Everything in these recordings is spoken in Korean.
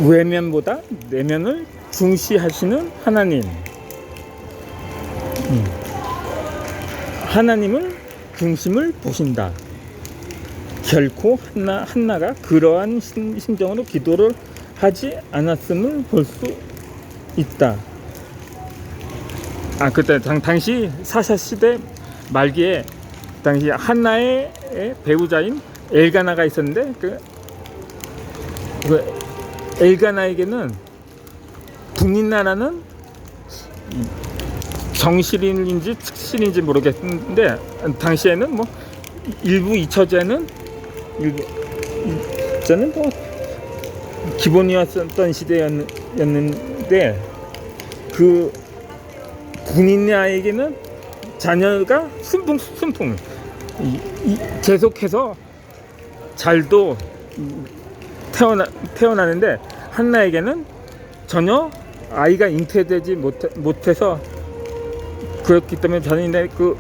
외면보다 내면을 중시하시는 하나님. 하나님을 중심을 보신다. 결코 한나가 그러한 심정으로 기도를 하지 않았음을 볼 수 있다. 그때 당시 사사 시대 말기에 당시 한나의 배우자인 엘가나가 있었는데 그 엘가나에게는 분인나라는 정실인지 측실인지 모르겠는데 당시에는 뭐 일부 이처제는 뭐 기본이었던 시대였는데 그 군인야에게는 자녀가 순풍 계속해서 잘도 태어나는데 한나에게는 전혀 아이가 잉태되지 못해서 그렇기 때문에 자녀인데 그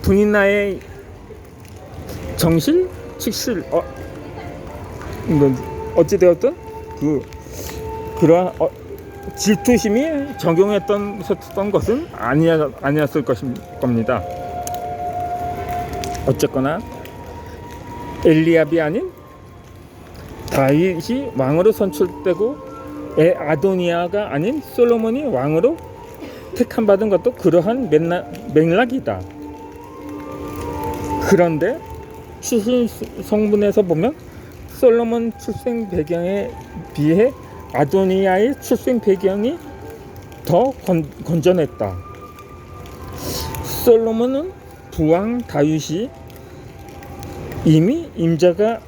군인야의 정실, 측실 어찌되었든 그러한 질투심이 적용했던 것은 아니었을 겁니다. 어쨌거나 엘리압이 아닌 다윗이 왕으로 선출되고 아도니아가 아닌 솔로몬이 왕으로 택함받은 것도 그러한 맥락이다. 그런데 출신 성분에서 보면 솔로몬 출생 배경에 비해 아도니아의 출생 배경이 더 건전했다. 솔로몬은 부왕 다윗이 이미 임자가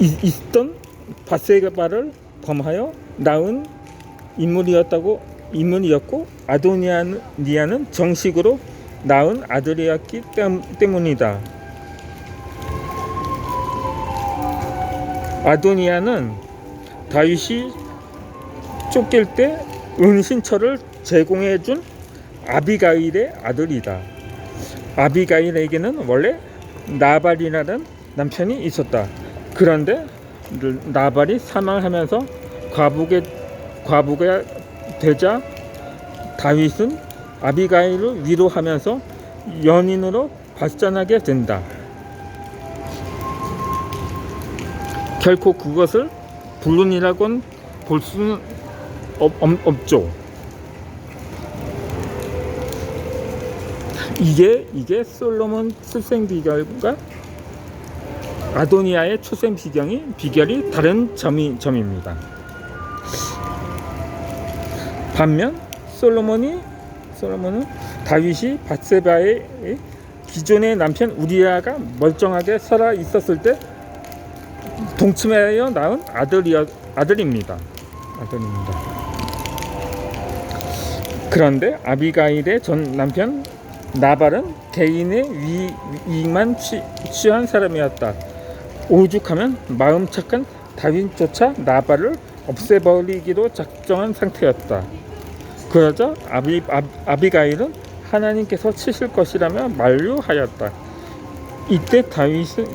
있던 밧세바를 범하여 낳은 인물이었고 아도니아는 정식으로 낳은 아들이었기 때문이다. 아도니아는 다윗이 쫓길 때 은신처를 제공해준 아비가일의 아들이다. 아비가일에게는 원래 나발이라는 남편이 있었다. 그런데 나발이 사망하면서 과부가 되자 다윗은 아비가일을 위로하면서 연인으로 발전하게 된다. 결코 그것을 불륜이라고는 볼 수는 없죠. 이게 솔로몬 출생 비결과 아도니아의 출생 비결이 다른 점입니다. 반면 솔로몬은 다윗이 밧세바의 기존의 남편 우리아가 멀쩡하게 살아 있었을 때 동침하여 낳은 아들입니다. 그런데 아비가일의 전 남편 나발은 개인의 이익만 취한 사람이었다. 오죽하면 마음 착한 다윗조차 나발을 없애버리기로 작정한 상태였다. 그러자 아비가일은 하나님께서 치실 것이라며 만류하였다. 이때 다윗은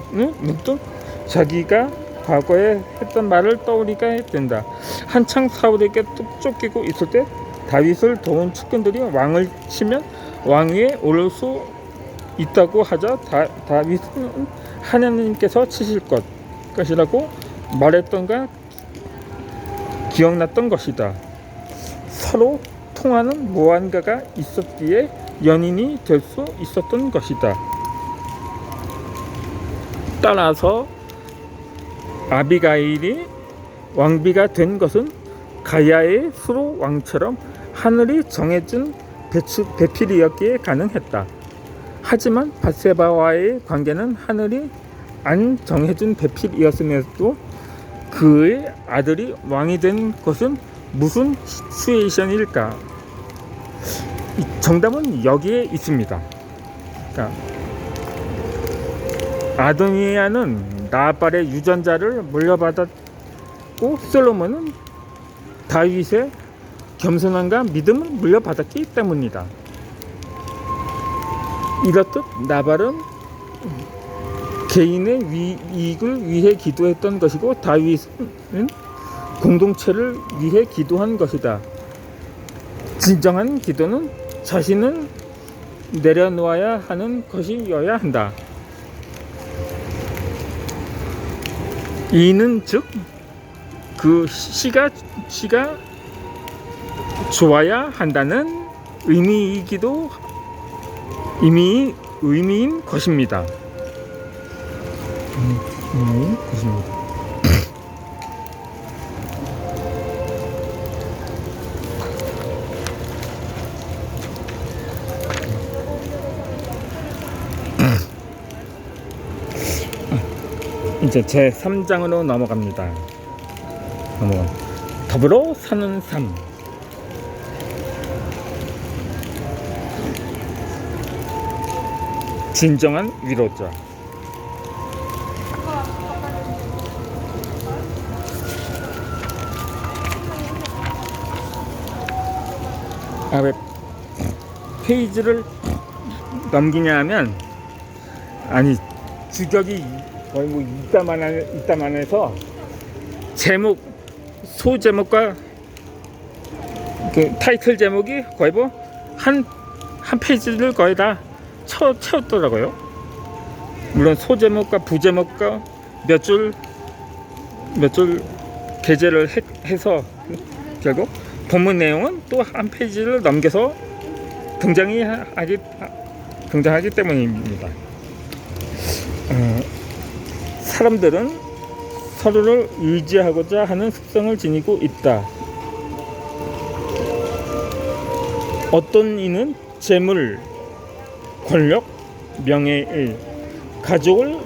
문득 자기가 과거에 했던 말을 떠올리게 된다. 한창 사울에게 쫓기고 있을 때 다윗을 도운 측근들이 왕을 치면 왕위에 오를 수 있다고 하자 다윗은 하나님께서 치실 것이라고 말했던가 기억났던 것이다. 서로 통하는 무언가가 있었기에 연인이 될 수 있었던 것이다. 따라서 아비가일이 왕비가 된 것은 가야의 수로 왕처럼 하늘이 정해준 배필이었기에 가능했다. 하지만 밧세바와의 관계는 하늘이 안 정해준 배필이었음에도 그의 아들이 왕이 된 것은 무슨 시츄에이션일까? 정답은 여기에 있습니다. 아도니아는 나발의 유전자를 물려받았고 솔로몬은 다윗의 겸손함과 믿음을 물려받았기 때문이다. 이렇듯 나발은 개인의 이익을 위해 기도했던 것이고 다윗은 공동체를 위해 기도한 것이다. 진정한 기도는 자신을 내려놓아야 하는 것이어야 한다. 이는 즉 그 시가 좋아야 한다는 의미인 것입니다. 이제 제 3장으로 넘어갑니다. 더불어 사는 삶. 진정한 위로자. 왜 페이지를 넘기냐 하면, 아니, 주격이 거의 뭐 이따만 해서 소제목과 그 타이틀 제목이 거의 뭐 한 페이지를 거의 다 채웠더라고요. 물론 소제목과 부제목과 몇 줄 게재를 해서 결국 본문 내용은 또 한 페이지를 넘겨서 등장하기 때문입니다. 사람들은 서로를 의지하고자 하는 습성을 지니고 있다. 어떤 이는 재물, 권력, 명예의, 가족을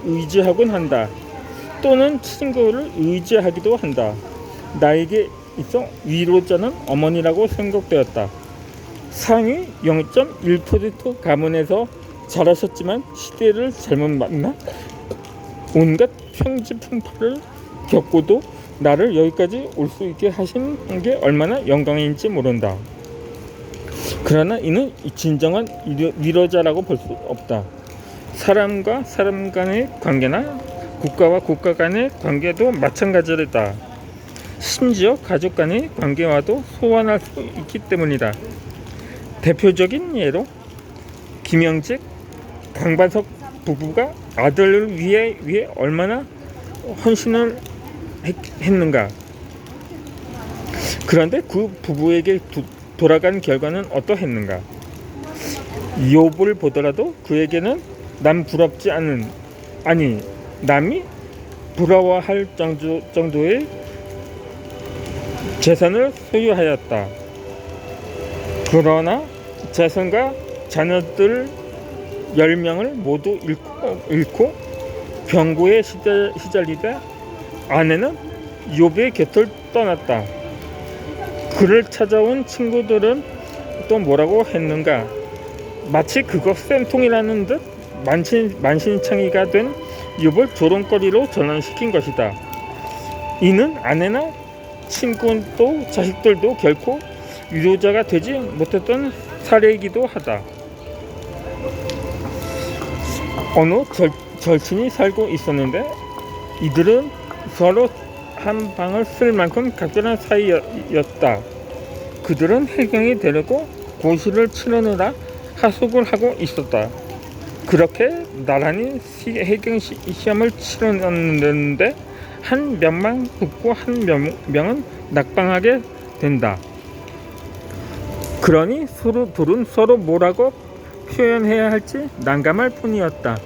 의지하곤 한다. 또는 친구를 의지하기도 한다. 나에게 있어 위로자는 어머니라고 생각되었다. 상위 0.1% 가문에서 자라셨지만 시대를 잘못 만나 온갖 평지풍파를 겪고도 나를 여기까지 올 수 있게 하신 게 얼마나 영광인지 모른다. 그러나 이는 진정한 위로자라고 볼 수 없다. 사람과 사람 간의 관계나 국가와 국가 간의 관계도 마찬가지다. 심지어 가족 간의 관계와도 소환할 수 있기 때문이다. 대표적인 예로 김영직, 강반석 부부가 아들을 위해 얼마나 헌신을 했는가. 그런데 그 부부에게 돌아간 결과는 어떠했는가. 욥을 보더라도 그에게는 남 부럽지 않은, 아니 남이 부러워할 정도의 재산을 소유하였다. 그러나 자손과 자녀들 10명을 모두 잃고 병고에 시달리다 아내는 욥의 곁을 떠났다. 그를 찾아온 친구들은 또 뭐라고 했는가. 마치 그것 쌤통이라는 듯 만신창이가 된 욥을 조롱거리로 전환시킨 것이다. 이는 아내나 친구도 자식들도 결코 위로자가 되지 못했던 사례이기도 하다. 어느 절친이 살고 있었는데 이들은 서로 한 방을 쓸 만큼 각별한 사이였다. 그들은 해경이 되려고 고시를 치르느라 하숙을 하고 있었다. 그렇게 나란히 해경 시험을 치렀는데 한 명만 붙고 한 명은 낙방하게 된다. 그러니 둘은 서로 뭐라고 표현해야 할지 난감할 뿐이었다.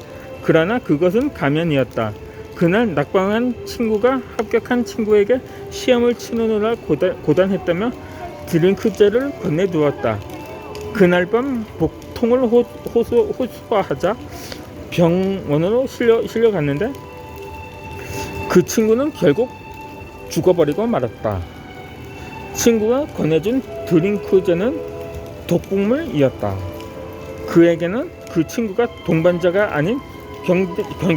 그러나 그것은 가면이었다. 그날 낙방한 친구가 합격한 친구에게 시험을 치르느라 고단했다며 드링크째를 건네두었다. 그날 밤 복통을 호소하자 병원으로 실려갔는데 그 친구는 결국 죽어버리고 말았다. 친구가 권해준 드링크제는 독국물이었다. 그에게는 그 친구가 동반자가 아닌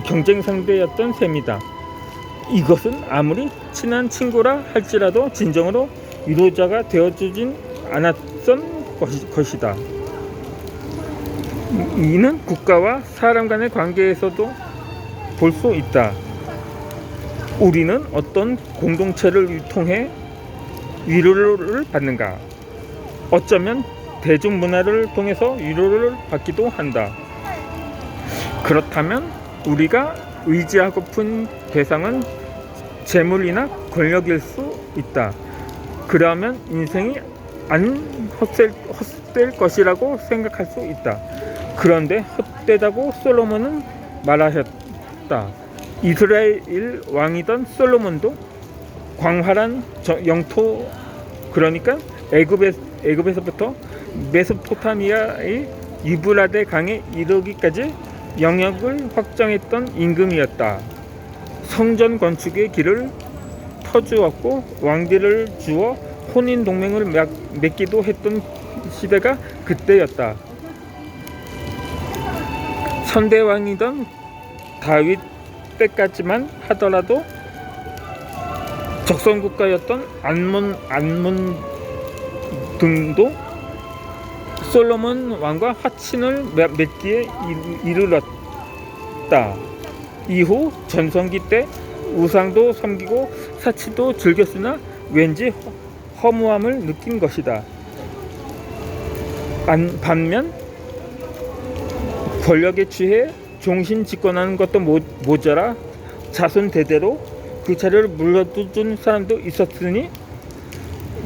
경쟁 상대였던 셈이다. 이것은 아무리 친한 친구라 할지라도 진정으로 위로자가 되어주진 않았던 것이다. 이는 국가와 사람 간의 관계에서도 볼 수 있다. 우리는 어떤 공동체를 통해 위로를 받는가? 어쩌면 대중문화를 통해서 위로를 받기도 한다. 그렇다면 우리가 의지하고픈 대상은 재물이나 권력일 수 있다. 그러면 인생이 안 헛될 것이라고 생각할 수 있다. 그런데 헛되다고 솔로몬은 말하였다. 이스라엘 왕이던 솔로몬도 광활한 영토, 그러니까 애굽에서부터 메소포타미아의 유브라데 강에 이르기까지 영역을 확장했던 임금이었다. 성전 건축의 길을 터주었고 왕비를 주어 혼인 동맹을 맺기도 했던 시대가 그때였다. 선대왕이던 다윗 때까지만 하더라도 적성국가였던 안문 등도 솔로몬 왕과 화친을 맺기에 이르렀다. 이후 전성기 때 우상도 섬기고 사치도 즐겼으나 왠지 허무함을 느낀 것이다. 반면 권력에 취해 종신 집권하는 것도 모자라 자손 대대로 그 자리를 물려준 사람도 있었으니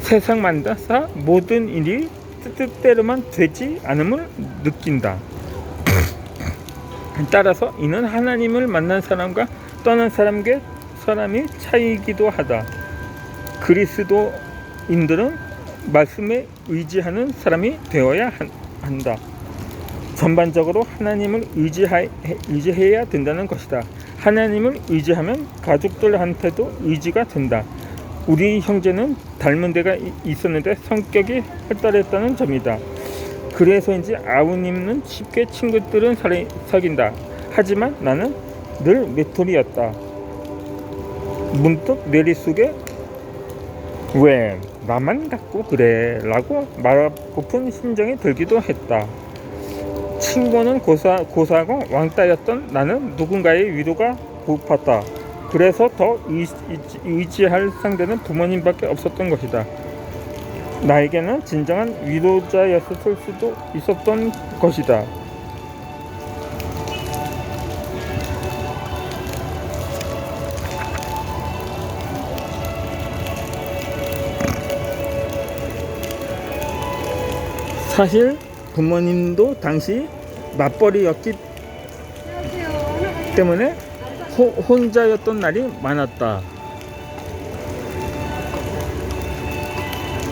세상 만다사 모든 일이 뜻대로만 되지 않음을 느낀다. 따라서 이는 하나님을 만난 사람과 떠난 사람의 차이이기도 하다. 그리스도인들은 말씀에 의지하는 사람이 되어야 한다. 전반적으로 하나님을 의지해야 된다는 것이다. 하나님을 의지하면 가족들한테도 의지가 된다. 우리 형제는 닮은 데가 있었는데 성격이 활달했다는 점이다. 그래서인지 아우님은 쉽게 친구들은 사귄다. 하지만 나는 늘 외톨이였다. 문득 내리숙에 왜 나만 갖고 그래? 라고 말하고픈 심정이 들기도 했다. 친구는 고사하고 왕따였던 나는 누군가의 위로가 고팠다. 그래서 더 의지할 상대는 부모님밖에 없었던 것이다. 나에게는 진정한 위로자였을 수도 있었던 것이다. 사실 부모님도 당시 맞벌이였기 때문에 혼자였던 날이 많았다.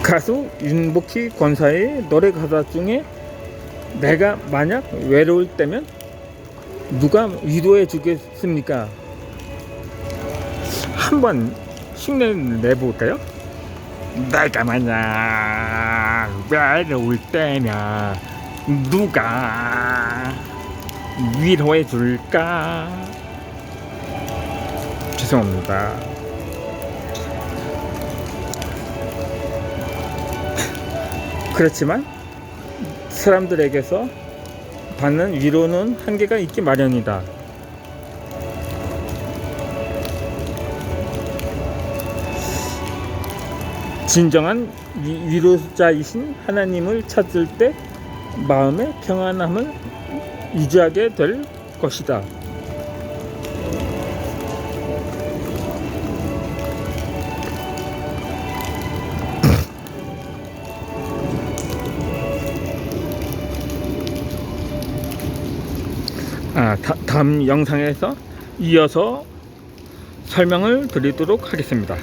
가수 윤복희 권사의 노래 가사 중에 내가 만약 외로울 때면 누가 위로해 주겠습니까? 한번 흉내 내볼까요? 내가 만약 외로울 때면 누가 위로해 줄까? 죄송합니다. 그렇지만 사람들에게서 받는 위로는 한계가 있기 마련이다. 진정한 위로자이신 하나님을 찾을 때 마음의 평안함을 유지하게 될 것이다. 다음 영상에서 이어서 설명을 드리도록 하겠습니다.